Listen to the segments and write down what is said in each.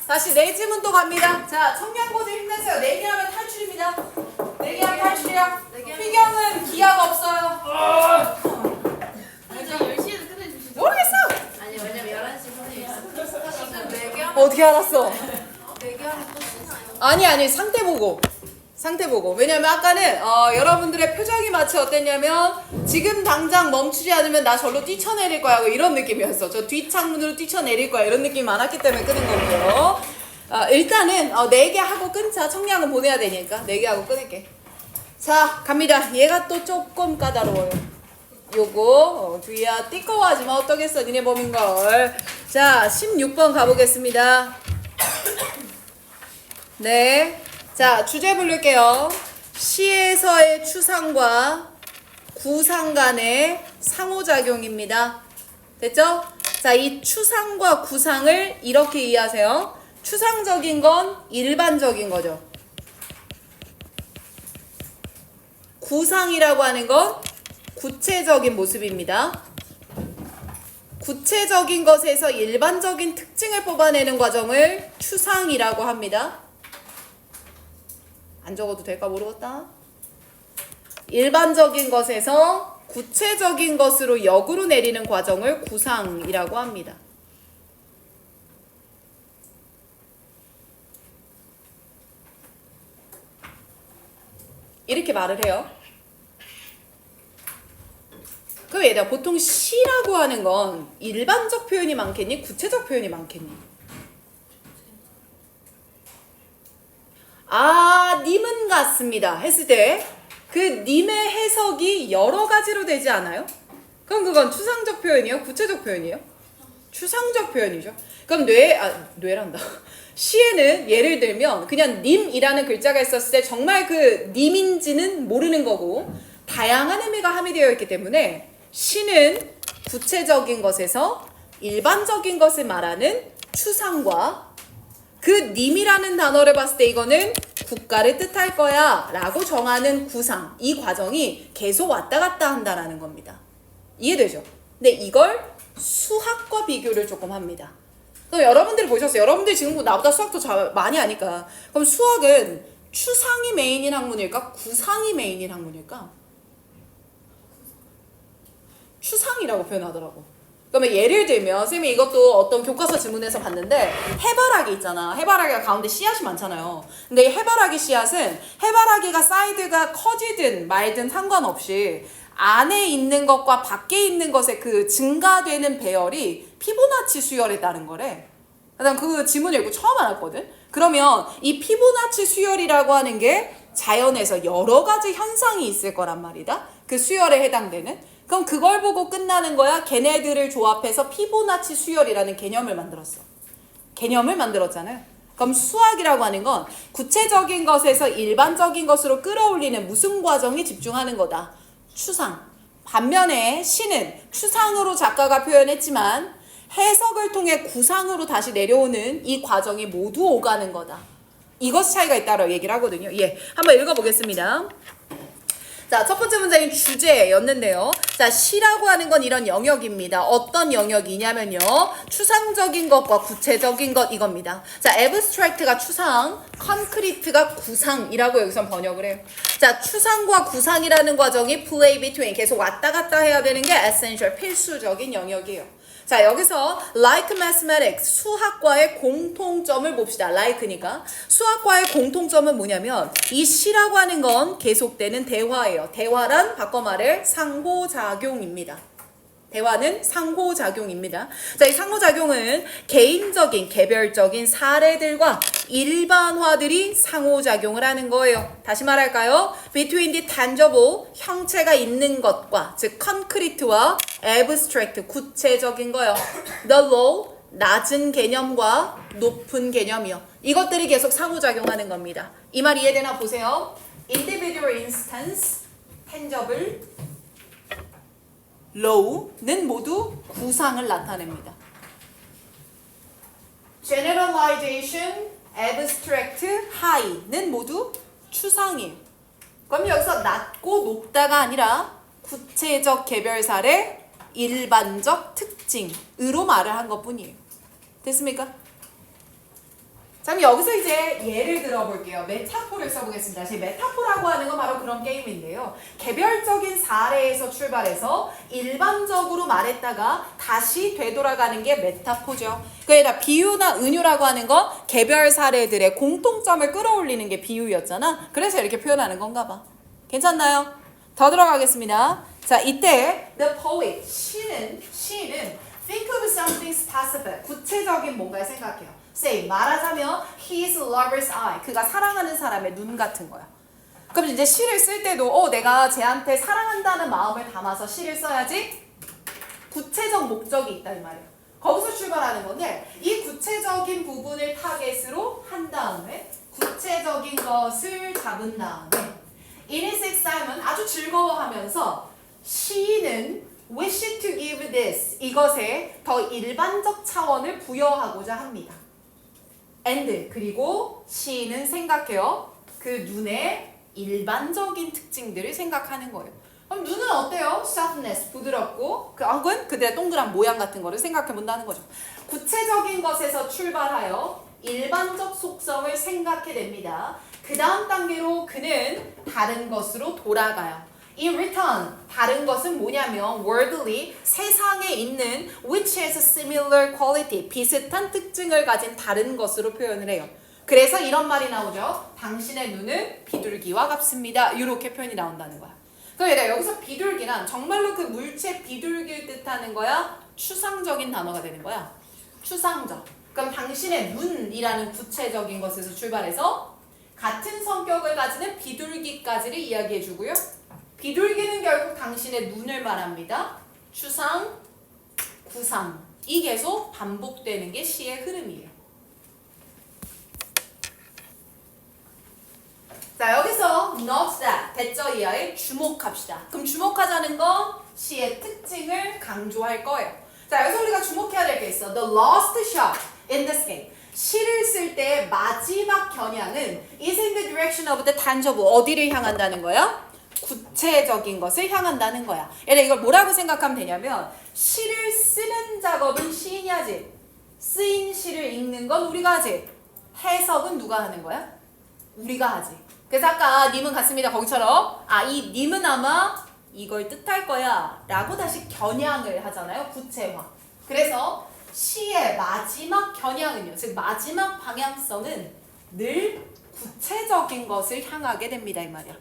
다시 네 지문도 갑니다. 자, 청량고들 힘내세요. 내기하면 탈출입니다. 내기하면 탈출이요. 희경은 기약 없어요. 아니 저 10시에도 끝내주시죠. 모르겠어. 아니 왜냐면 11시 선생님 있어. 지금 내기하면 어떻게 알았어? 내기하면 또 쉬나요? 아니 상태 보고. 상태 보고. 왜냐면 아까는 여러분들의 표정이 마치 어땠냐면 지금 당장 멈추지 않으면 나 절로 뛰쳐내릴 거야 이런 느낌이었어. 저 뒷창문으로 뛰쳐내릴 거야 이런 느낌이 많았기 때문에 끄는 거고요. 일단은 4개 하고 끊자. 청량은 보내야 되니까 4개 하고 끊을게. 자, 갑니다. 얘가 또 조금 까다로워요. 요거 주희야 띠꺼워하지마. 어떠겠어 니네 범인걸. 자, 16번 가보겠습니다. 네. 자, 주제 부를게요. 시에서의 추상과 구상 간의 상호작용입니다. 됐죠? 자, 이 추상과 구상을 이렇게 이해하세요. 추상적인 건 일반적인 거죠. 구상이라고 하는 건 구체적인 모습입니다. 구체적인 것에서 일반적인 특징을 뽑아내는 과정을 추상이라고 합니다. 안 적어도 될까 모르겠다. 일반적인 것에서 구체적인 것으로 역으로 내리는 과정을 구상이라고 합니다. 이렇게 말을 해요. 그럼 얘들아 보통 시라고 하는 건 일반적 표현이 많겠니? 구체적 표현이 많겠니? 님은 같습니다 했을 때 그 님의 해석이 여러 가지로 되지 않아요? 그럼 그건 추상적 표현이에요? 구체적 표현이에요? 추상적 표현이죠. 그럼 뇌란다. 시에는 예를 들면 그냥 님이라는 글자가 있었을 때 정말 그 님인지는 모르는 거고 다양한 의미가 함유되어 있기 때문에 시는 구체적인 것에서 일반적인 것을 말하는 추상과 그 님이라는 단어를 봤을 때 이거는 국가를 뜻할 거야 라고 정하는 구상, 이 과정이 계속 왔다 갔다 한다라는 겁니다. 이해되죠? 근데 이걸 수학과 비교를 조금 합니다. 그럼 여러분들이 보셨어요. 여러분들이 지금 나보다 수학도 많이 아니까. 그럼 수학은 추상이 메인인 학문일까? 구상이 메인인 학문일까? 추상이라고 표현하더라고. 그러면 예를 들면 선생님이 이것도 어떤 교과서 지문에서 봤는데 해바라기 있잖아. 해바라기가 가운데 씨앗이 많잖아요. 근데 이 해바라기 씨앗은 해바라기가 사이드가 커지든 말든 상관없이 안에 있는 것과 밖에 있는 것의 그 증가되는 배열이 피보나치 수열에 따른 거래. 난 그 지문 읽고 처음 알았거든. 그러면 이 피보나치 수열이라고 하는 게 자연에서 여러 가지 현상이 있을 거란 말이다. 그 수열에 해당되는. 그럼 그걸 보고 끝나는 거야. 걔네들을 조합해서 피보나치 수열이라는 개념을 만들었어. 개념을 만들었잖아요. 그럼 수학이라고 하는 건 구체적인 것에서 일반적인 것으로 끌어올리는 무슨 과정에 집중하는 거다. 추상. 반면에 시는 추상으로 작가가 표현했지만 해석을 통해 구상으로 다시 내려오는 이 과정이 모두 오가는 거다. 이것 차이가 있다라고 얘기를 하거든요. 예, 한번 읽어보겠습니다. 자, 첫 번째 문장이 주제였는데요. 자, 시라고 하는 건 이런 영역입니다. 어떤 영역이냐면요. 추상적인 것과 구체적인 것 이겁니다. 자, abstract가 추상, concrete가 구상이라고 여기서 번역을 해요. 자, 추상과 구상이라는 과정이 play between 계속 왔다 갔다 해야 되는 게 essential, 필수적인 영역이에요. 자, 여기서 like mathematics, 수학과의 공통점을 봅시다. like니까. 수학과의 공통점은 뭐냐면 이 시라고 하는 건 계속되는 대화예요. 대화란 바꿔 말해 상호작용입니다. 대화는 상호작용입니다. 자, 이 상호작용은 개인적인, 개별적인 사례들과 일반화들이 상호작용을 하는 거예요. 다시 말할까요? Between the tangible, 형체가 있는 것과, 즉 concrete와 abstract, 구체적인 거요. The low, 낮은 개념과 높은 개념이요. 이것들이 계속 상호작용하는 겁니다. 이 말 이해되나 보세요. Individual instance, tangible, low는 모두 구상을 나타냅니다. generalization, abstract, high는 모두 추상이에요. 그럼 여기서 낮고 높다가 아니라 구체적 개별 사례, 일반적 특징으로 말을 한 것뿐이에요. 됐습니까? 자, 그럼 여기서 이제 예를 들어볼게요. 메타포를 써보겠습니다. 제 메타포라고 하는 건 바로 그런 게임인데요. 개별적인 사례에서 출발해서 일반적으로 말했다가 다시 되돌아가는 게 메타포죠. 그러니까 비유나 은유라고 하는 건 개별 사례들의 공통점을 끌어올리는 게 비유였잖아. 그래서 이렇게 표현하는 건가 봐. 괜찮나요? 더 들어가겠습니다. 자, 이때 the poet, 시인은 think of something specific, 구체적인 뭔가를 생각해요. say, 말하자면 his lover's eye, 그가 사랑하는 사람의 눈 같은 거야. 그럼 이제 시를 쓸 때도 내가 쟤한테 사랑한다는 마음을 담아서 시를 써야지 구체적 목적이 있다 이 말이야. 거기서 출발하는 건데 이 구체적인 부분을 타겟으로 한 다음에 구체적인 것을 잡은 다음에 in his excitement, 아주 즐거워하면서 시인은 wish to give this, 이것에 더 일반적 차원을 부여하고자 합니다. and, 그리고 시인은 생각해요. 그 눈의 일반적인 특징들을 생각하는 거예요. 그럼 눈은 어때요? softness, 부드럽고 그 혹은 그들의 동그란 모양 같은 거를 생각해 본다는 거죠. 구체적인 것에서 출발하여 일반적 속성을 생각해 냅니다. 그 다음 단계로 그는 다른 것으로 돌아가요. In return, 다른 것은 뭐냐면 worldly, 세상에 있는 which has a similar quality, 비슷한 특징을 가진 다른 것으로 표현을 해요. 그래서 이런 말이 나오죠. 당신의 눈은 비둘기와 같습니다. 이렇게 표현이 나온다는 거야. 그러니까 여기서 비둘기란 정말로 그 물체 비둘기를 뜻하는 거야? 추상적인 단어가 되는 거야. 추상적. 그럼 당신의 눈이라는 구체적인 것에서 출발해서 같은 성격을 가지는 비둘기까지를 이야기해 주고요. 비둘기는 결국 당신의 눈을 말합니다. 추상, 구상. 이 계속 반복되는 게 시의 흐름이에요. 자, 여기서 note that, 대절 이하에 주목합시다. 그럼 주목하자는 건 시의 특징을 강조할 거예요. 자, 여기서 우리가 주목해야 될 게 있어. The last shot in this game. 시를 쓸 때 마지막 겨냥은 is in the direction of the tangible. 어디를 향한다는 거야? 구체적인 것을 향한다는 거야. 얘네 이걸 뭐라고 생각하면 되냐면 시를 쓰는 작업은 시인이 하지. 쓰인 시를 읽는 건 우리가 하지. 해석은 누가 하는 거야? 우리가 하지. 그래서 아까 님은 같습니다. 거기처럼 이 님은 아마 이걸 뜻할 거야 라고 다시 겨냥을 하잖아요. 구체화. 그래서 시의 마지막 겨냥은요. 즉 마지막 방향성은 늘 구체적인 것을 향하게 됩니다. 이 말이야.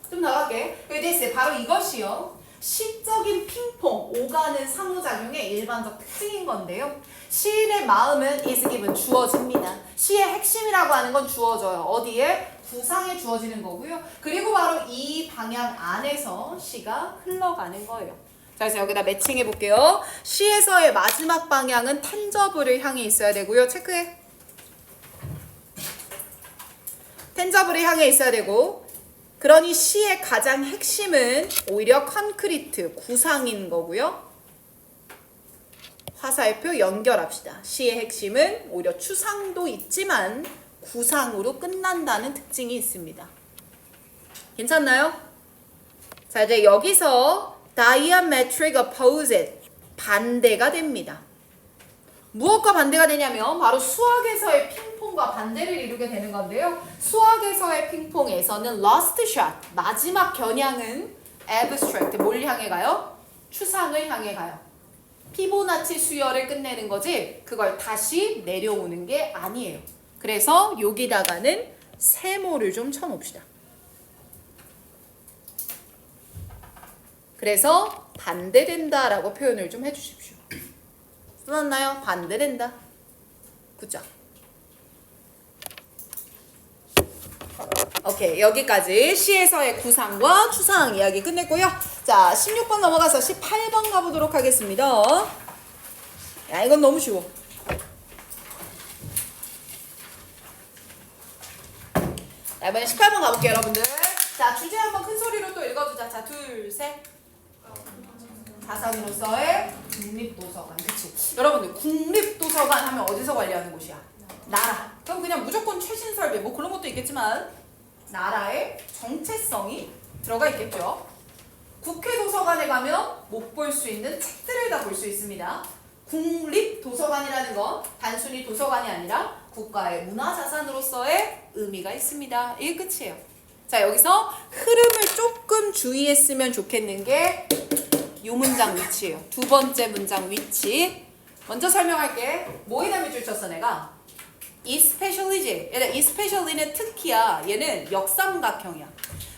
좀 나갈게. this, 바로 이것이요. 시적인 핑퐁, 오가는 상호작용의 일반적 특징인 건데요. 시인의 마음은 is given, 주어집니다. 시의 핵심이라고 하는 건 주어져요. 어디에? 구상에 주어지는 거고요. 그리고 바로 이 방향 안에서 시가 흘러가는 거예요. 자, 그래서 여기다 매칭해 볼게요. 시에서의 마지막 방향은 텐저블을 향해 있어야 되고요. 체크해. 텐저블을 향해 있어야 되고, 그러니 시의 가장 핵심은 오히려 컨크리트, 구상인 거고요. 화살표 연결합시다. 시의 핵심은 오히려 추상도 있지만 구상으로 끝난다는 특징이 있습니다. 괜찮나요? 자, 이제 여기서 diametric opposite, 반대가 됩니다. 무엇과 반대가 되냐면 바로 수학에서의 핑퐁과 반대를 이루게 되는 건데요. 수학에서의 핑퐁에서는 last shot, 마지막 겨냥은 abstract, 뭘 향해 가요? 추상을 향해 가요. 피보나치 수열을 끝내는 거지 그걸 다시 내려오는 게 아니에요. 그래서 여기다가는 세모를 좀 쳐놓읍시다. 그래서 반대된다라고 표현을 좀 해주십시오. 써놨나요? 반대된다. 굿죠? 오케이, 여기까지 시에서의 구상과 추상 이야기 끝냈고요. 자, 16번 넘어가서 18번 가보도록 하겠습니다. 야, 이건 너무 쉬워. 자, 이번엔 18번 가볼게요, 여러분들. 자, 주제 한번 큰 소리로 또 읽어주자. 자, 둘, 셋. 자산으로서의 국립도서관. 그치? 여러분들, 국립도서관 하면 어디서 관리하는 곳이야? 나라. 그럼 그냥 무조건 최신 설비, 뭐 그런 것도 있겠지만 나라의 정체성이 들어가 있겠죠. 국회 도서관에 가면 못 볼 수 있는 책들을 다 볼 수 있습니다. 국립도서관이라는 건 단순히 도서관이 아니라 국가의 문화자산으로서의 의미가 있습니다. 이게 끝이에요. 자, 여기서 흐름을 조금 주의했으면 좋겠는 게 이 문장 위치예요. 두 번째 문장 위치. 먼저 설명할게. 뭐에다 밑줄 쳤어 내가? especially지. 얘는 especially는 특히야. 얘는 역삼각형이야.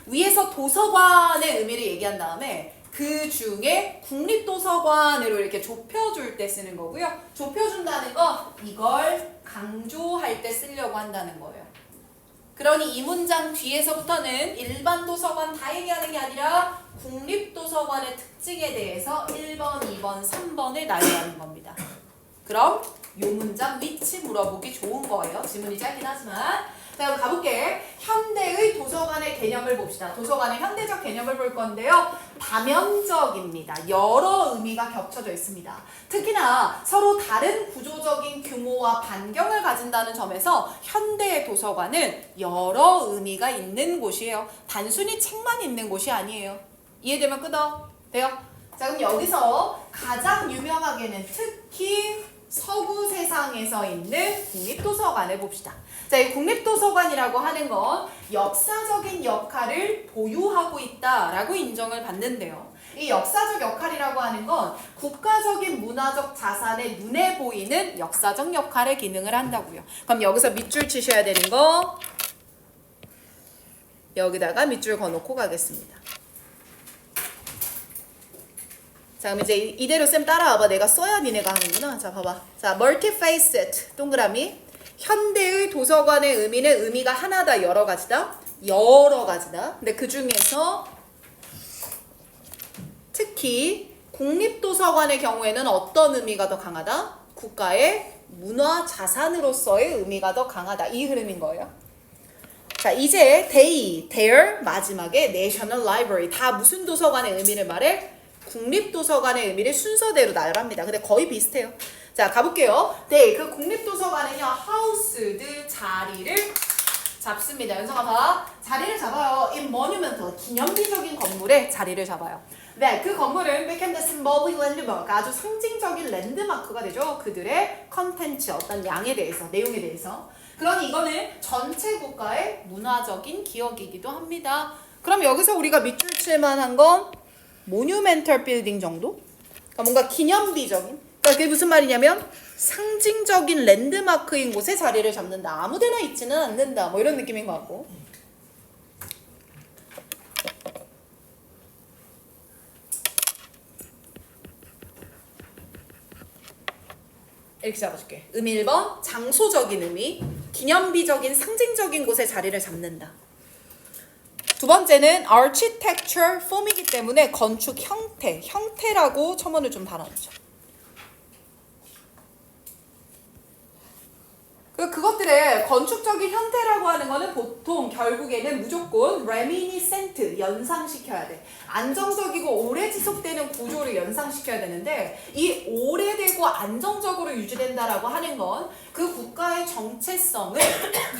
위에서 도서관의 의미를 얘기한 다음에 그 중에 국립도서관으로 이렇게 좁혀줄 때 쓰는 거고요. 좁혀준다는 거 이걸 강조할 때 쓰려고 한다는 거예요. 그러니 이 문장 뒤에서부터는 일반 도서관 다 얘기하는 게 아니라 국립도서관의 특징에 대해서 1번, 2번, 3번을 나열하는 겁니다. 그럼 이 문장 위치 물어보기 좋은 거예요. 지문이 짧긴 하지만. 자, 그럼 가볼게. 현대의 도서관의 개념을 봅시다. 도서관의 현대적 개념을 볼 건데요. 다면적입니다. 여러 의미가 겹쳐져 있습니다. 특히나 서로 다른 구조적인 규모와 반경을 가진다는 점에서 현대의 도서관은 여러 의미가 있는 곳이에요. 단순히 책만 있는 곳이 아니에요. 이해되면 끄덕. 돼요? 자, 그럼 여기서 가장 유명하게는 특히 서구 세상에서 있는 국립도서관을 봅시다. 자, 이 국립도서관이라고 하는 건 역사적인 역할을 보유하고 있다라고 인정을 받는데요. 이 역사적 역할이라고 하는 건 국가적인 문화적 자산의 눈에 보이는 역사적 역할의 기능을 한다고요. 그럼 여기서 밑줄 치셔야 되는 거 여기다가 밑줄 그어놓고 가겠습니다. 자, 그럼 이제 이대로 쌤 따라와봐. 내가 써야 니네가 하는구나. 자, 봐봐. 자, multifaceted 동그라미. 현대의 도서관의 의미는 의미가 하나다, 여러 가지다? 여러 가지다. 근데 그 중에서 특히 국립도서관의 경우에는 어떤 의미가 더 강하다? 국가의 문화 자산으로서의 의미가 더 강하다. 이 흐름인 거예요. 자, 이제 their 마지막에 National Library. 다 무슨 도서관의 의미를 말해? 국립도서관의 의미를 순서대로 나열합니다. 근데 거의 비슷해요. 자, 가볼게요. 네, 그 국립도서관은요, 하우스드 자리를 잡습니다. 연성아 봐. 자리를 잡아요. 이 monumental, 기념비적인 건물에 자리를 잡아요. 네, 그 건물은 became the symbolic landmark, 아주 상징적인 랜드마크가 되죠. 그들의 컨텐츠, 어떤 양에 대해서, 내용에 대해서. 그러니 이거는 전체 국가의 문화적인 기억이기도 합니다. 그럼 여기서 우리가 밑줄 칠 만한 건 모뉴멘털 빌딩 정도? 그러니까 뭔가 기념비적인? 그러니까 그게 무슨 말이냐면 상징적인 랜드마크인 곳에 자리를 잡는다. 아무데나 있지는 않는다. 뭐 이런 느낌인 것 같고. 이렇게 잡아줄게. 의미 1번 장소적인 의미, 기념비적인 상징적인 곳에 자리를 잡는다. 두 번째는 architecture form이기 때문에 건축 형태, 형태라고 첨언을 좀 달아놓죠. 그것들의 건축적인 형태라고 하는 거는 보통 결국에는 무조건 reminiscent, 연상시켜야 돼. 안정적이고 오래 지속되는 구조를 연상시켜야 되는데 이 오래되고 안정적으로 유지된다라고 하는 건 그 국가의 정체성을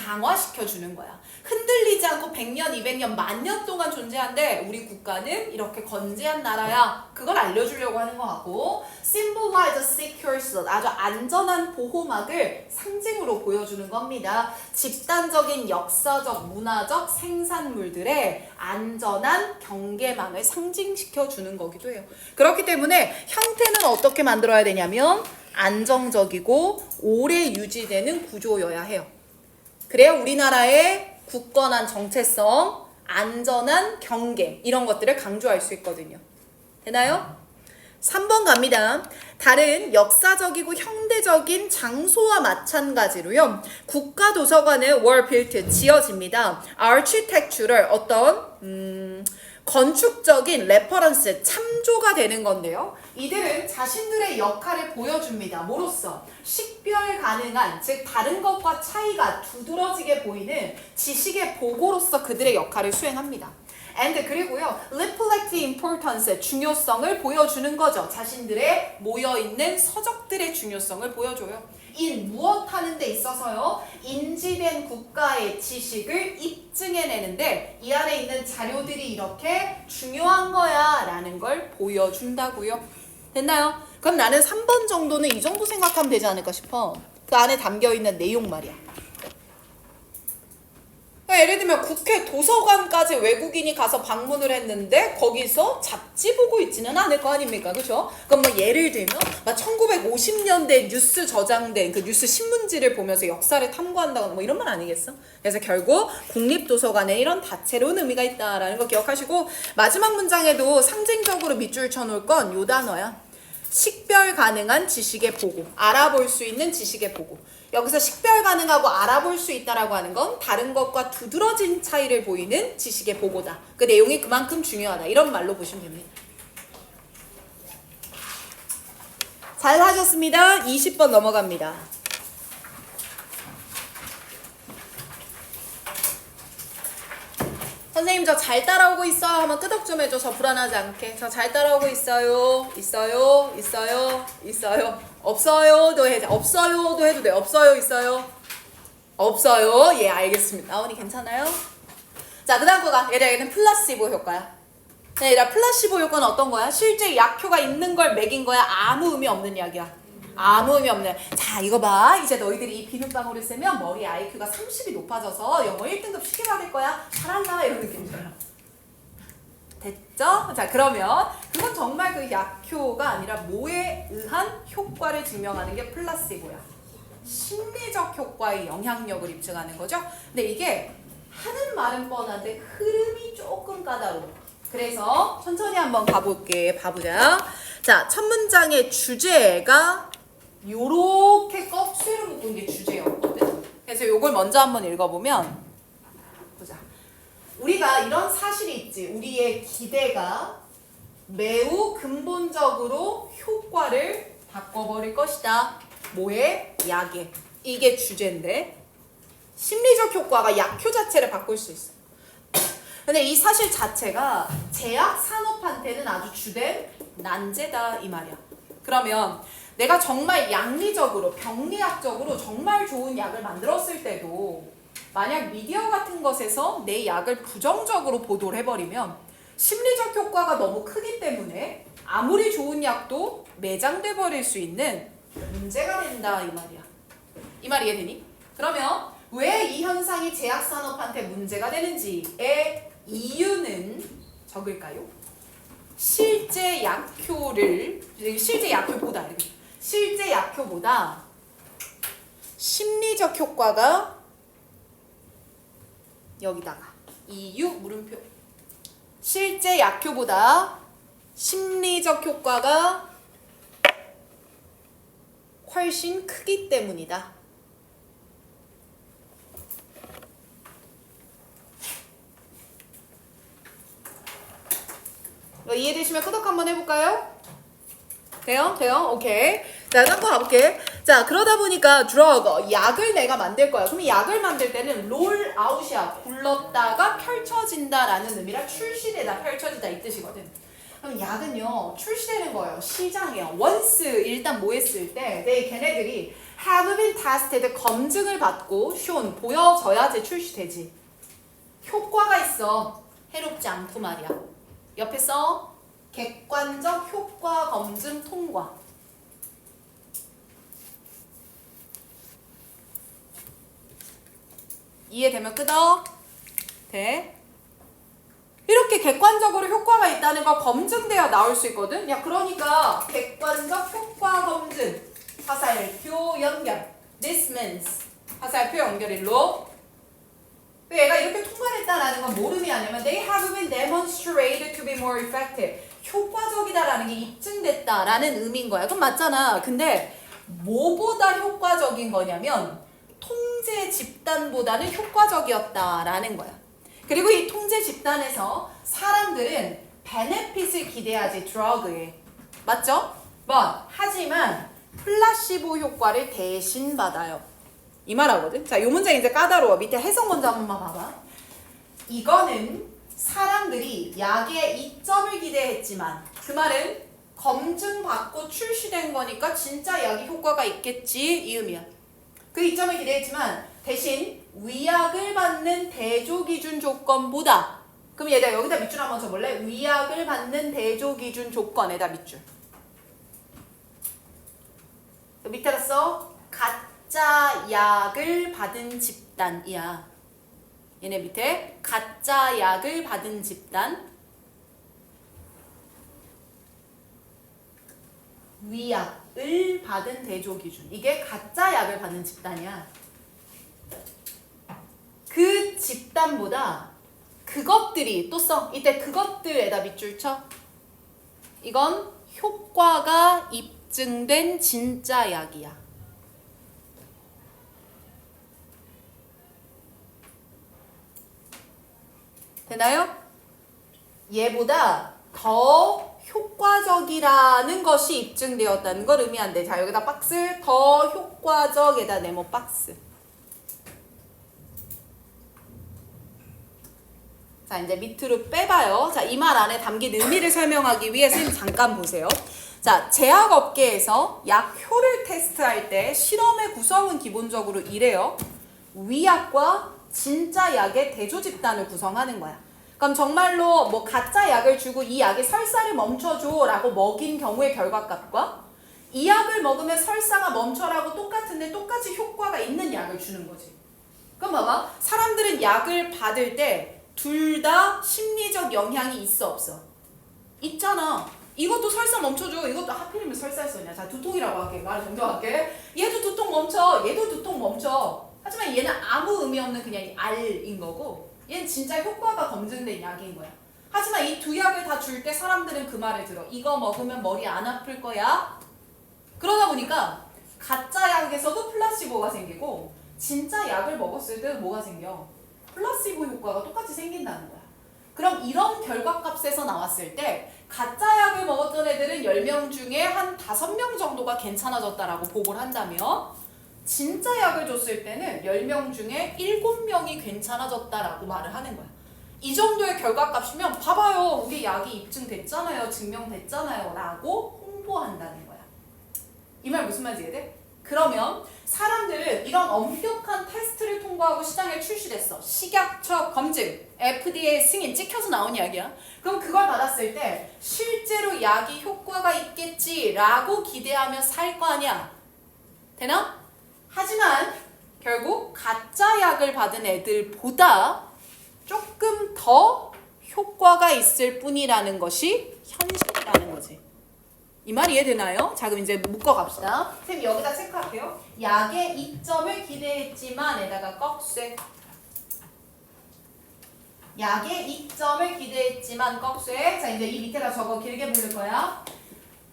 강화시켜주는 거야. 흔들리지 않고 100년, 200년, 1000년 동안 존재한데 우리 국가는 이렇게 건재한 나라야. 그걸 알려주려고 하는 것 같고 symbolize a secure shield, 아주 안전한 보호막을 상징으로 보여주는 겁니다. 집단적인 역사적, 문화적 생산물들의 안전한 경계망을 상징시켜주는 거기도 해요. 그렇기 때문에 형태는 어떻게 만들어야 되냐면 안정적이고 오래 유지되는 구조여야 해요. 그래야 우리나라의 굳건한 정체성, 안전한 경계 이런 것들을 강조할 수 있거든요. 되나요? 3번 갑니다. 다른 역사적이고 현대적인 장소와 마찬가지로요. 국가도서관은 were built, 지어집니다. architectural, 어떤 건축적인 레퍼런스, 참조가 되는 건데요. 이들은 자신들의 역할을 보여줍니다. 뭐로써? 식별 가능한, 즉 다른 것과 차이가 두드러지게 보이는 지식의 보고로서 그들의 역할을 수행합니다. and 그리고요, reflect the importance, 중요성을 보여주는 거죠. 자신들의 모여있는 서적들의 중요성을 보여줘요. 이 무엇 하는 데 있어서요, 인지된 국가의 지식을 입증해내는데 이 안에 있는 자료들이 이렇게 중요한 거야 라는 걸 보여준다고요. 됐나요? 그럼 나는 3번 정도는 이 정도 생각하면 되지 않을까 싶어. 그 안에 담겨있는 내용 말이야. 그러니까 예를 들면 국회 도서관까지 외국인이 가서 방문을 했는데 거기서 잡지 보고 있지는 않을 거 아닙니까? 그죠? 그럼 뭐 예를 들면 막 1950년대 뉴스 저장된 그 뉴스 신문지를 보면서 역사를 탐구한다거나 뭐 이런 말 아니겠어? 그래서 결국 국립도서관에 이런 다채로운 의미가 있다라는 거 기억하시고, 마지막 문장에도 상징적으로 밑줄 쳐놓을 건 요 단어야. 식별 가능한 지식의 보고, 알아볼 수 있는 지식의 보고. 여기서 식별 가능하고 알아볼 수 있다라고 하는 건 다른 것과 두드러진 차이를 보이는 지식의 보고다. 그 내용이 그만큼 중요하다. 이런 말로 보시면 됩니다. 잘 하셨습니다. 20번 넘어갑니다. 선생님 저 잘 따라오고 있어요 하면 끄덕 좀 해줘. 저 불안하지 않게. 저 잘 따라오고 있어요. 있어요. 있어요. 있어요. 없어요도 해도 없어요도 해도 돼. 없어요. 있어요. 없어요. 예, 알겠습니다. 나오니 괜찮아요? 자, 그 다음 거가 얘는 플라시보 효과야. 얘들아, 플라시보 효과는 어떤 거야? 실제 약효가 있는 걸 먹인 거야? 아무 의미 없는 약이야. 아무 의미 없네. 자, 이거 봐. 이제 너희들이 이 비눗방울을 쓰면 머리 IQ가 30이 높아져서 영어 1등급 쉽게 받을 거야. 잘한다. 이런 느낌이잖아. 됐죠? 자, 그러면 그건 정말 그 약효가 아니라 뭐에 의한 효과를 증명하는 게 플라시보야. 심리적 효과의 영향력을 입증하는 거죠. 근데 이게 하는 말은 뻔한데 흐름이 조금 까다로워. 그래서 천천히 한번 가볼게. 봐보자. 자, 첫 문장의 주제가 요렇게 껍질을 묶은 게 주제였거든. 그래서 요걸 먼저 한번 읽어보면, 보자. 우리가 이런 사실이 있지. 우리의 기대가 매우 근본적으로 효과를 바꿔버릴 것이다. 뭐에? 약에. 이게 주제인데 심리적 효과가 약효 자체를 바꿀 수 있어. 근데 이 사실 자체가 제약 산업한테는 아주 주된 난제다 이 말이야. 그러면 내가 정말 양리적으로 병리학적으로 정말 좋은 약을 만들었을 때도 만약 미디어 같은 것에서 내 약을 부정적으로 보도를 해버리면 심리적 효과가 너무 크기 때문에 아무리 좋은 약도 매장돼 버릴 수 있는 문제가 된다 이 말이야. 이 말 이해되니? 그러면 왜 이 현상이 제약산업한테 문제가 되는지의 이유는 적을까요? 실제 약효보다 심리적 효과가 여기다가 이유 물음표, 실제 약효보다 심리적 효과가 훨씬 크기 때문이다. 이해되시면 끄덕 한번 해볼까요? 돼요? 돼요? 오케이. 자, 한번 가볼게. 자, 그러다 보니까 드러그, 약을 내가 만들 거야. 그럼 약을 만들 때는 롤 아웃이야. 굴렀다가 펼쳐진다라는 의미라 출시되다, 펼쳐지다 이 뜻이거든. 그럼 약은요, 출시되는 거예요. 시장이에요. once 일단 뭐 했을 때, 걔네들이 have been tested, 검증을 받고 shown, 보여져야지 출시되지. 효과가 있어. 해롭지 않고 말이야. 옆에 써. 객관적 효과 검증 통과. 이해되면 끄덕. 돼. 이렇게 객관적으로 효과가 있다는 거 검증되어 나올 수 있거든. 야, 그러니까 객관적 효과 검증. 화살표 연결. This means 화살표 연결일로. 얘가 이렇게 통과했다라는 건 뭘 의미하냐면 they have been demonstrated to be more effective. 효과적이다라는 게 입증됐다라는 의미인 거야. 그럼 맞잖아. 근데 뭐보다 효과적인 거냐면 통제 집단보다는 효과적이었다라는 거야. 그리고 이 통제 집단에서 사람들은 베네핏을 기대하지 드러그에. 맞죠? 하지만 플라시보 효과를 대신 받아요. 이 말하거든. 자, 요 문제 이제 까다로워. 밑에 해석 먼저 한 번만 봐봐. 이거는 사람들이 약에 이점을 기대했지만 그 말은 검증받고 출시된 거니까 진짜 약이 효과가 있겠지 이 의미야. 그 이점을 기대했지만 대신 위약을 받는 대조기준 조건보다, 그럼 얘들아 여기다 밑줄 한번 쳐볼래? 위약을 받는 대조기준 조건에다 밑줄. 밑에다 써. 같은 가짜 약을 받은 집단이야. 얘네 밑에 가짜 약을 받은 집단, 위약을 받은 대조기준. 이게 가짜 약을 받는 집단이야. 그 집단보다 그것들이 또 써. 이때 그것들에다 밑줄 쳐. 이건 효과가 입증된 진짜 약이야. 되나요? 얘보다 더 효과적이라는 것이 입증되었다는 걸 의미한대. 자, 여기다 박스, 더 효과적에다 네모 박스. 자, 이제 밑으로 빼봐요. 자, 이 말 안에 담긴 의미를 설명하기 위해 선생님 잠깐 보세요. 자, 제약업계에서 약효를 테스트할 때 실험의 구성은 기본적으로 이래요. 위약과 진짜 약의 대조 집단을 구성하는 거야. 그럼 정말로 뭐 가짜 약을 주고 이 약이 설사를 멈춰줘 라고 먹인 경우의 결과값과 이 약을 먹으면 설사가 멈춰라고 똑같은데 똑같이 효과가 있는 약을 주는 거지. 그럼 봐봐. 사람들은 약을 받을 때 둘 다 심리적 영향이 있어 없어? 있잖아. 이것도 설사 멈춰줘. 이것도 하필이면 설사했었냐. 자, 두통이라고 할게. 말을 정정할게. 얘도 두통 멈춰. 얘도 두통 멈춰. 하지만 얘는 아무 의미 없는 그냥 알인 거고 얘는 진짜 효과가 검증된 약인 거야. 하지만 이 두 약을 다 줄 때 사람들은 그 말을 들어. 이거 먹으면 머리 안 아플 거야. 그러다 보니까 가짜 약에서도 플라시보가 생기고 진짜 약을 먹었을 때 뭐가 생겨? 플라시보 효과가 똑같이 생긴다는 거야. 그럼 이런 결과값에서 나왔을 때 가짜 약을 먹었던 애들은 10명 중에 한 5명 정도가 괜찮아졌다라고 보고를 한다면 진짜 약을 줬을 때는 10명 중에 7명이 괜찮아졌다라고 말을 하는 거야. 이 정도의 결과값이면 봐봐요. 우리 약이 입증됐잖아요. 증명됐잖아요. 라고 홍보한다는 거야. 이 말 무슨 말인지 이해돼? 그러면 사람들은 이런 엄격한 테스트를 통과하고 시장에 출시됐어. 식약처 검증, FDA 승인 찍혀서 나온 약이야. 그럼 그걸 받았을 때 실제로 약이 효과가 있겠지라고 기대하며 살 거 아니야. 되나? 하지만 결국 가짜 약을 받은 애들보다 조금 더 효과가 있을 뿐이라는 것이 현실이라는 거지. 이 말 이해되나요? 자, 그럼 이제 묶어갑시다. 선생님 여기다 체크할게요. 약의 이점을 기대했지만 에다가 꺽쇠. 약의 이점을 기대했지만 꺽쇠. 자, 이제 이 밑에다 적어 길게 부를 거야.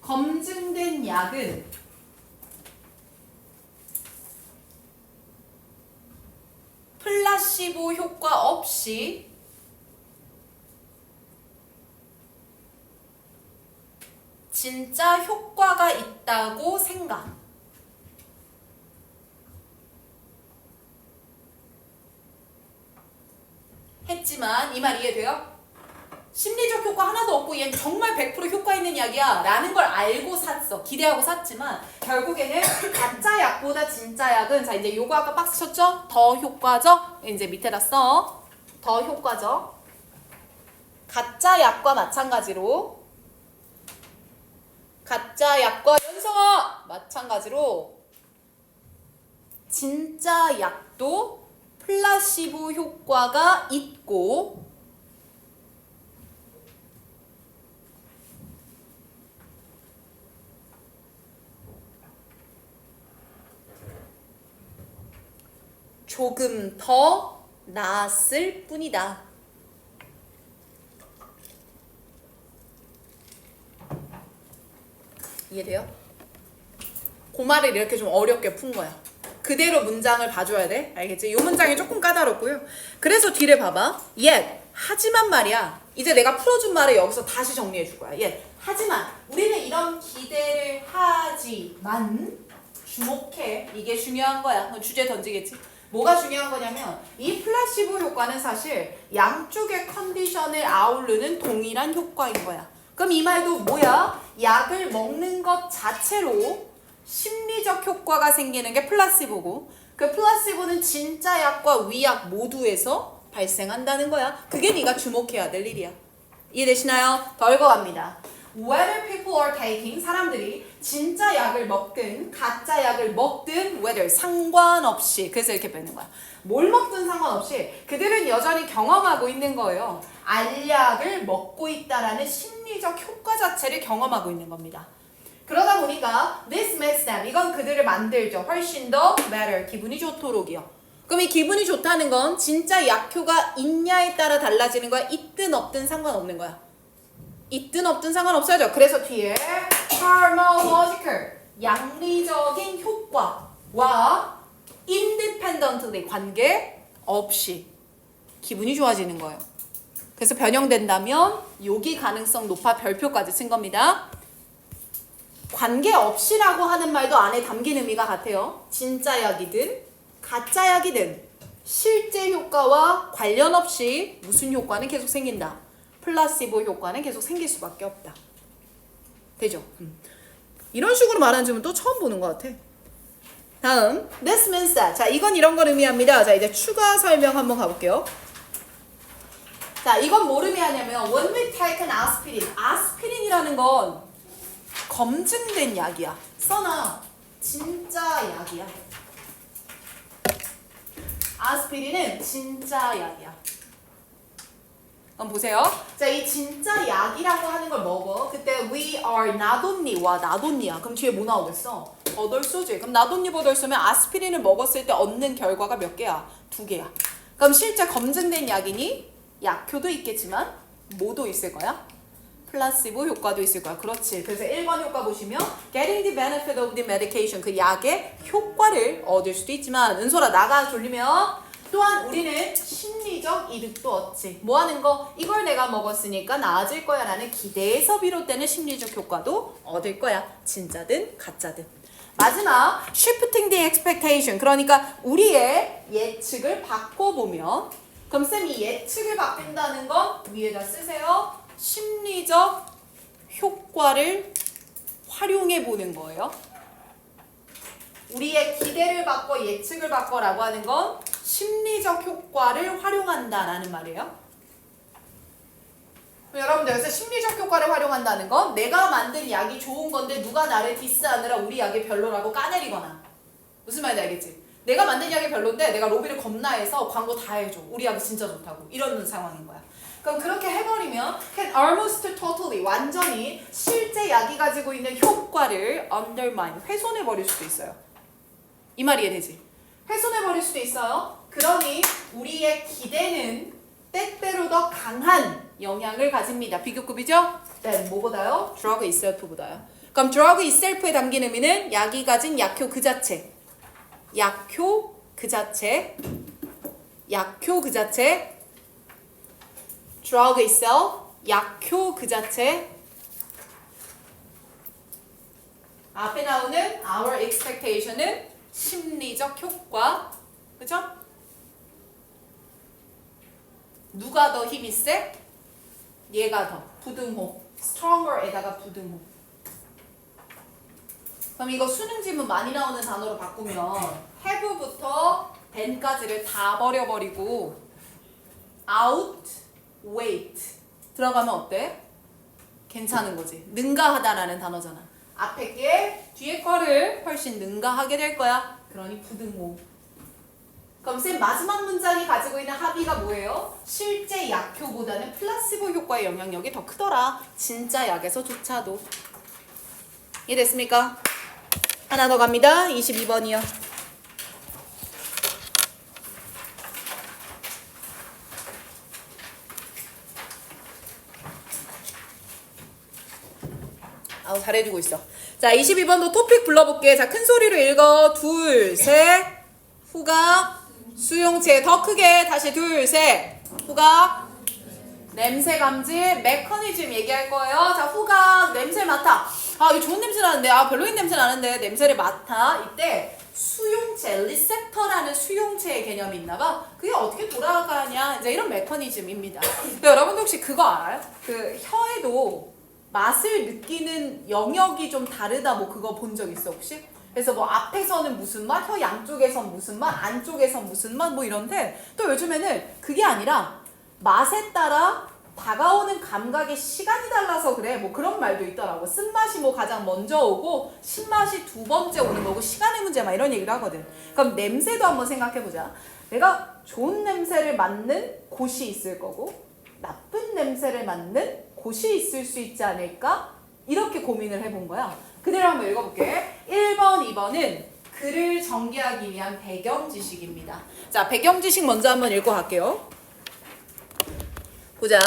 검증된 약은 플라시보 효과 없이 진짜 효과가 있다고 생각. 했지만 이 말 이해돼요? 심리적 효과 하나도 없고 얘는 정말 100% 효과 있는 약이야 라는 걸 알고 샀어. 기대하고 샀지만 결국에는 가짜 약보다 진짜 약은 자 이제 요거 아까 박스 쳤죠? 더 효과적. 이제 밑에다 써. 더 효과적. 가짜 약과 마찬가지로 가짜 약과 연성아 마찬가지로 진짜 약도 플라시보 효과가 있고 조금 더 나았을 뿐이다. 이해돼요? 그 말을 이렇게 좀 어렵게 푼 거야. 그대로 문장을 봐줘야 돼. 알겠지? 이 문장이 조금 까다롭고요. 그래서 뒤를 봐봐. 하지만 말이야. 이제 내가 풀어준 말을 여기서 다시 정리해 줄 거야. 하지만 우리는 이런 기대를 하지만 주목해. 이게 중요한 거야. 주제 던지겠지? 뭐가 중요한 거냐면 이 플라시보 효과는 사실 양쪽의 컨디션을 아우르는 동일한 효과인 거야. 그럼 이 말도 뭐야? 약을 먹는 것 자체로 심리적 효과가 생기는 게 플라시보고 그 플라시보는 진짜 약과 위약 모두에서 발생한다는 거야. 그게 네가 주목해야 될 일이야. 이해되시나요? 더 읽어갑니다. Whether people are taking 사람들이 진짜 약을 먹든 가짜 약을 먹든 whether 상관없이 그래서 이렇게 빼는 거야. 뭘 먹든 상관없이 그들은 여전히 경험하고 있는 거예요. 알약을 먹고 있다라는 심리적 효과 자체를 경험하고 있는 겁니다. 그러다 보니까 this makes them 이건 그들을 만들죠. 훨씬 더 better 기분이 좋도록이요. 그럼 이 기분이 좋다는 건 진짜 약효가 있냐에 따라 달라지는 거야. 있든 없든 상관없는 거야. 있든 없든 상관없어야죠. 그래서 뒤에 pharmacological 양리적인 효과와 independently 관계 없이 기분이 좋아지는 거예요. 그래서 변형된다면 요기 가능성 높아 별표까지 쓴 겁니다. 관계없이라고 하는 말도 안에 담긴 의미가 같아요. 진짜 약이든 가짜 약이든 실제 효과와 관련 없이 무슨 효과는 계속 생긴다. 플라시보 효과는 계속 생길 수밖에 없다. 되죠? 이런 식으로 말하는 질문 또 처음 보는 것 같아. 다음, this means that. 자, 이건 이런 걸 의미합니다. 자, 이제 추가 설명 한번 가볼게요. 자, 이건 뭘 의미하냐면 when we take an aspirin. 아스피린이라는 건 검증된 약이야. 써놔. 진짜 약이야. 아스피린은 진짜 약이야. 그럼 보세요. 자, 이 진짜 약이라고 하는 걸 먹어. 그때 we are not only와 not only야. 그럼 뒤에 뭐 나오겠어? 버덜소지. 그럼 not only 버덜소면 아스피린을 먹었을 때 얻는 결과가 몇 개야? 2개야. 그럼 실제 검증된 약이니 약효도 있겠지만 뭐도 있을 거야? 플라시보 효과도 있을 거야. 그렇지. 그래서 1번 효과 보시면 getting the benefit of the medication 그 약의 효과를 얻을 수도 있지만 은솔아 나가 졸리면 또한 우리는 심리적 이득도 얻지. 뭐 하는 거? 이걸 내가 먹었으니까 나아질 거야 라는 기대에서 비롯되는 심리적 효과도 얻을 거야. 진짜든 가짜든. 마지막 shifting the expectation 그러니까 우리의 예측을 바꿔보면 그럼 쌤이 예측을 바꾼다는 건 위에다 쓰세요. 심리적 효과를 활용해 보는 거예요. 우리의 기대를 바꿔 예측을 바꿔라고 하는 건 심리적 효과를 활용한다라는 말이에요. 여러분들 여기서 심리적 효과를 활용한다는 건 내가 만든 약이 좋은 건데 누가 나를 디스하느라 우리 약이 별로라고 까내리거나 무슨 말인지 알겠지? 내가 만든 약이 별론데 내가 로비를 겁나해서 광고 다 해줘. 우리 약이 진짜 좋다고. 이런 상황인 거야. 그럼 그렇게 해버리면 can almost totally 완전히 실제 약이 가지고 있는 효과를 undermine 훼손해버릴 수도 있어요. 이 말 이해되지? 훼손해버릴 수도 있어요. 그러니 우리의 기대는 때때로 더 강한 영향을 가집니다. 비교급이죠? 네, 뭐보다요? drug itself보다요. 그럼 drug itself에 담긴 의미는 약이 가진 약효 그 자체. 약효 그 자체. 약효 그 자체. drug itself. 약효 그 자체. 앞에 나오는 our expectation은 심리적 효과. 그죠? 누가 더 힘이 세? 얘가 더. 부등호. stronger에다가 부등호. 그럼 이거 수능 지문 많이 나오는 단어로 바꾸면 have부터 then까지를 다 버려버리고 outweigh 들어가면 어때? 괜찮은 거지. 능가하다라는 단어잖아. 앞에 게 뒤에 거를 훨씬 능가하게 될 거야. 그러니 부등호. 그럼 쌤 마지막 문장이 가지고 있는 합의가 뭐예요? 실제 약효보다는 플라시보 효과의 영향력이 더 크더라. 진짜 약에서조차도. 이해됐습니까? 하나 더 갑니다. 22번이요. 아우 잘해주고 있어. 자 22번도 토픽 불러볼게. 자 큰 소리로 읽어. 둘, 셋. 후각. 수용체. 더 크게. 다시 둘, 셋. 후각. 냄새 감지. 메커니즘 얘기할 거예요. 자 후각. 냄새 맡아. 아 이거 좋은 냄새 나는데. 아 별로인 냄새 나는데. 냄새를 맡아. 이때 수용체. 리셉터라는 수용체의 개념이 있나봐. 그게 어떻게 돌아가냐. 이제 이런 메커니즘입니다. 여러분도 혹시 그거 알아요? 그 혀에도 맛을 느끼는 영역이 좀 다르다 뭐 그거 본 적 있어 혹시? 그래서 뭐 앞에서는 무슨 맛, 혀 양쪽에선 무슨 맛, 안쪽에선 무슨 맛 뭐 이런데 또 요즘에는 그게 아니라 맛에 따라 다가오는 감각의 시간이 달라서 그래. 뭐 그런 말도 있더라고. 쓴맛이 뭐 가장 먼저 오고 신맛이 두 번째 오는 거고 시간의 문제 막 이런 얘기를 하거든. 그럼 냄새도 한번 생각해보자. 내가 좋은 냄새를 맡는 곳이 있을 거고 나쁜 냄새를 맡는 곳이 있을 수 있지 않을까? 이렇게 고민을 해본 거야. 그대로 한번 읽어볼게. 1번, 2번은 글을 전개하기 위한 배경 지식입니다. 자, 배경 지식 먼저 한번 읽고 갈게요. 보자.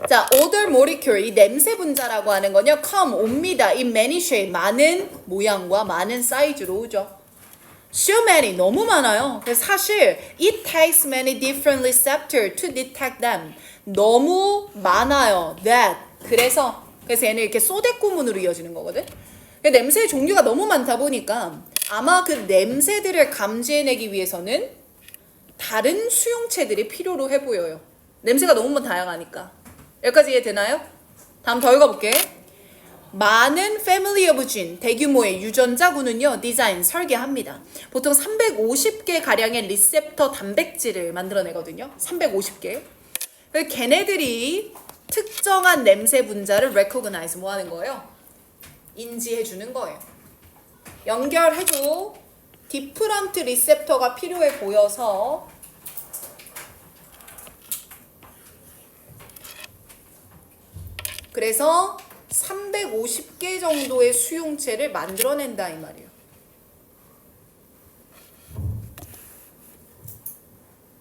자, odor molecule, 이 냄새 분자라고 하는 건요, come, 옵니다. in many shape, 많은 모양과 많은 사이즈로 오죠. So many, 너무 많아요. 그래서 사실 it takes many different receptors to detect them. 너무 많아요. That. 그래서 얘는 이렇게 소댓구문으로 이어지는 거거든. 냄새의 종류가 너무 많다 보니까 아마 그 냄새들을 감지해내기 위해서는 다른 수용체들이 필요로 해 보여요. 냄새가 너무 다양하니까. 여기까지 이해되나요? 다음 더 읽어볼게. 많은 family of gene, 대규모의 유전자군은요, 디자인, 설계합니다. 보통 350개 가량의 리셉터 단백질을 만들어내거든요. 350개. 걔네들이 특정한 냄새 분자를 recognize, 뭐 하는 거예요? 인지해주는 거예요. 연결해줘. 디프런트 리셉터가 필요해 보여서 그래서 350개 정도의 수용체를 만들어낸다 이 말이에요.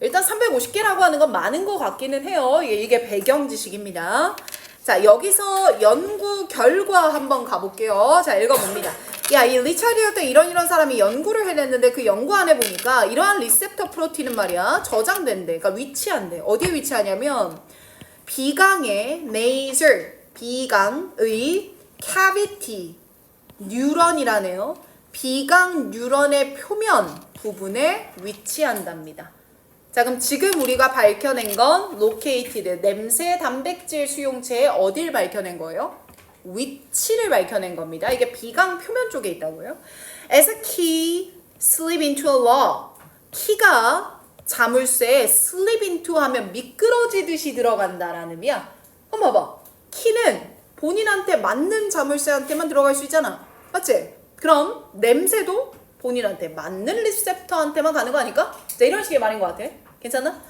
일단 350개라고 하는 건 많은 것 같기는 해요. 이게 배경 지식입니다. 자, 여기서 연구 결과 한번 가볼게요. 자, 읽어봅니다. 야, 이 리차리어트 이런 사람이 연구를 해냈는데 그 연구 안에 보니까 이러한 리셉터 프로틴은 말이야 저장된대. 그러니까 위치한대. 어디에 위치하냐면 비강의 nasal, 비강의 cavity 뉴런이라네요. 비강 뉴런의 표면 부분에 위치한답니다. 자, 그럼 지금 우리가 밝혀낸 건 located, 냄새 단백질 수용체에 어딜 밝혀낸 거예요? 위치를 밝혀낸 겁니다. 이게 비강 표면 쪽에 있다고요. As a key slip into a law. 키가 자물쇠에 slip into 하면 미끄러지듯이 들어간다라는 의미야. 한번 봐봐. 키는 본인한테 맞는 자물쇠한테만 들어갈 수 있잖아. 맞지? 그럼 냄새도 본인한테 맞는 리셉터한테만 가는 거 아닐까? 자, 이런 식의 말인 것 같아. 괜찮아?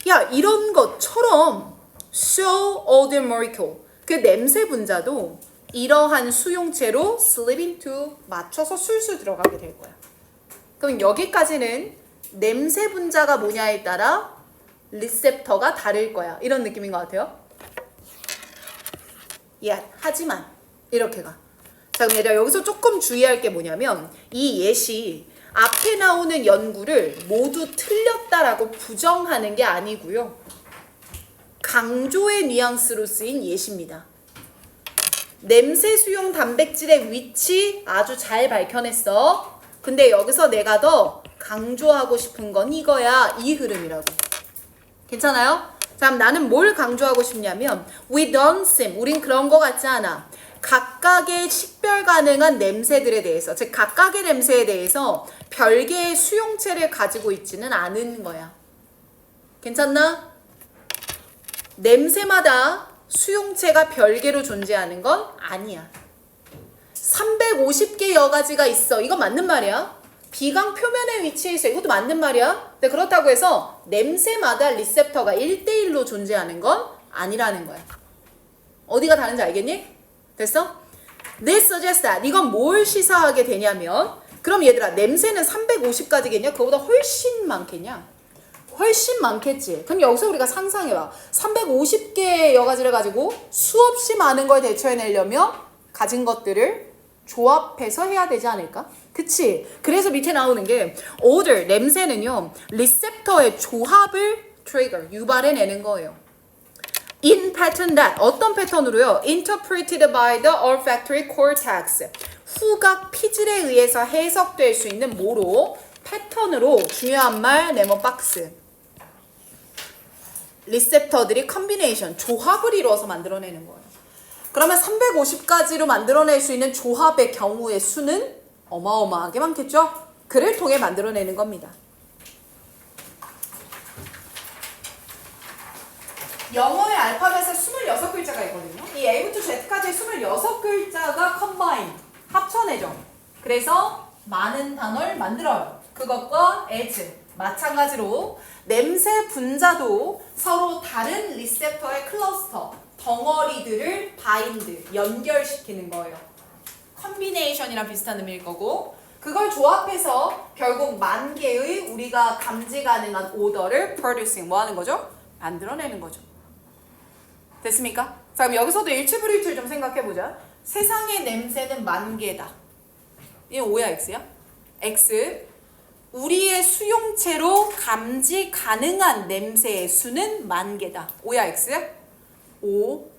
야, 이런 것처럼 so odor molecule, 그 냄새 분자도 이러한 수용체로 slip into 맞춰서 술술 들어가게 될 거야. 그럼 여기까지는 냄새 분자가 뭐냐에 따라 리셉터가 다를 거야. 이런 느낌인 것 같아요. 야, 하지만 이렇게 가. 자, 그럼 얘들아 여기서 조금 주의할 게 뭐냐면 이 예시 앞에 나오는 연구를 모두 틀렸다라고 부정하는 게 아니고요. 강조의 뉘앙스로 쓰인 예시입니다. 냄새 수용 단백질의 위치 아주 잘 밝혀냈어. 근데 여기서 내가 더 강조하고 싶은 건 이거야. 이 흐름이라고. 괜찮아요? 자, 그럼 나는 뭘 강조하고 싶냐면 we don't seem, 우린 그런 거 같지 않아. 각각의 식별 가능한 냄새들에 대해서, 즉 각각의 냄새에 대해서 별개의 수용체를 가지고 있지는 않은 거야. 괜찮나? 냄새마다 수용체가 별개로 존재하는 건 아니야. 350개 여가지가 있어. 이거 맞는 말이야. 비강 표면에 위치해 있어. 이것도 맞는 말이야. 근데 그렇다고 해서 냄새마다 리셉터가 1대1로 존재하는 건 아니라는 거야. 어디가 다른지 알겠니? 됐어? This suggests that. 이건 뭘 시사하게 되냐면, 그럼 얘들아 냄새는 350가지겠냐? 그거보다 훨씬 많겠냐? 훨씬 많겠지. 그럼 여기서 우리가 상상해봐. 350개의 여가지를 가지고 수없이 많은 걸 대처해내려면 가진 것들을 조합해서 해야 되지 않을까? 그치? 그래서 밑에 나오는 게 odor, 냄새는요 리셉터의 조합을 trigger, 유발해내는 거예요. In pattern that, 어떤 패턴으로요? Interpreted by the olfactory cortex, 후각 피질에 의해서 해석될 수 있는 뭐로? 패턴으로. 중요한 말 네모 박스. 리셉터들이 컨비네이션, 조합을 이루어서 만들어내는 거예요. 그러면 350가지로 만들어낼 수 있는 조합의 경우의 수는 어마어마하게 많겠죠? 그를 통해 만들어내는 겁니다. 영어의 알파벳에 26글자가 있거든요. 이 A부터 Z까지 26글자가 combine, 합쳐내죠. 그래서 많은 단어를 만들어요. 그것과 as, 마찬가지로 냄새 분자도 서로 다른 리셉터의 클러스터, 덩어리들을 바인드, 연결시키는 거예요. 컨비네이션이랑 비슷한 의미일 거고 그걸 조합해서 결국 만 개의 우리가 감지 가능한 오더를 producing, 뭐 하는 거죠? 만들어내는 거죠. 됐습니까? 자, 그럼 여기서도 일치불일치를 좀 생각해보자. 세상의 냄새는 만 개다. 이건 O야 X야? X. 우리의 수용체로 감지 가능한 냄새의 수는 만 개다. O야 X야? O.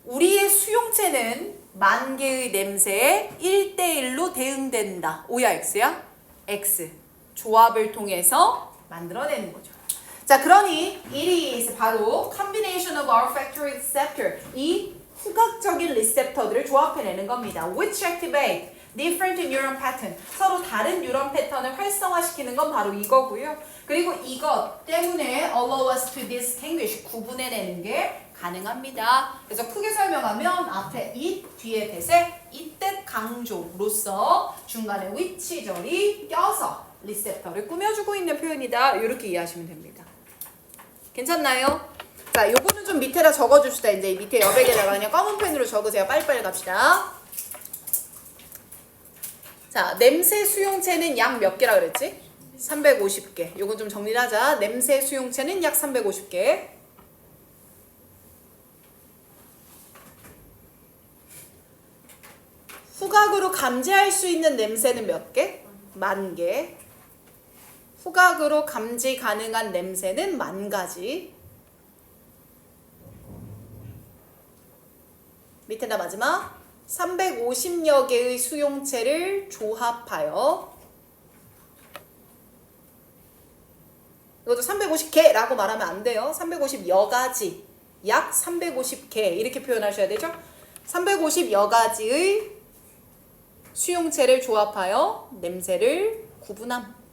우리의 수용체는 만 개의 바이러스에 1대1로 대응된다. O야 X야? X. 조합을 통해서 만들어내는 거죠. 자, 그러니 it is 바로 combination of our factory receptor. 이 후각적인 리셉터들을 조합해내는 겁니다. Which activate different neuron pattern. 서로 다른 뉴런 패턴을 활성화시키는 건 바로 이거고요. 그리고 이것 때문에 allow us to distinguish, 구분해내는 게 가능합니다. 그래서 크게 설명하면 앞에 it, 뒤에 that에 이뜻 강조로서 중간에 which절이 껴서 리셉터를 꾸며주고 있는 표현이다. 이렇게 이해하시면 됩니다. 괜찮나요? 자, 요거는 좀 밑에다 적어줍시다. 이제 이 밑에 여백에다가 그냥 검은 펜으로 적으세요. 빨리빨리 갑시다. 자, 냄새 수용체는 약 몇 개라 그랬지? 350개. 요건 좀 정리를 하자. 냄새 수용체는 약 350개. 후각으로 감지할 수 있는 냄새는 몇 개? 10,000개. 후각으로 감지 가능한 냄새는 10,000가지. 밑에다 마지막 350여 개의 수용체를 조합하여, 이것도 350개라고 말하면 안 돼요. 350여 가지, 약 350개 이렇게 표현하셔야 되죠. 350여 가지의 수용체를 조합하여 냄새를 구분함.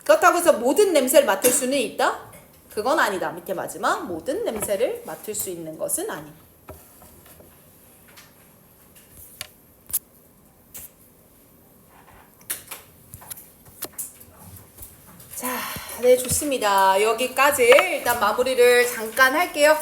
그렇다고 해서 모든 냄새를 맡을 수는 있다? 그건 아니다. 밑에 마지막 모든 냄새를 맡을 수 있는 것은 아니다. 자, 네, 좋습니다. 여기까지 일단 마무리를 잠깐 할게요.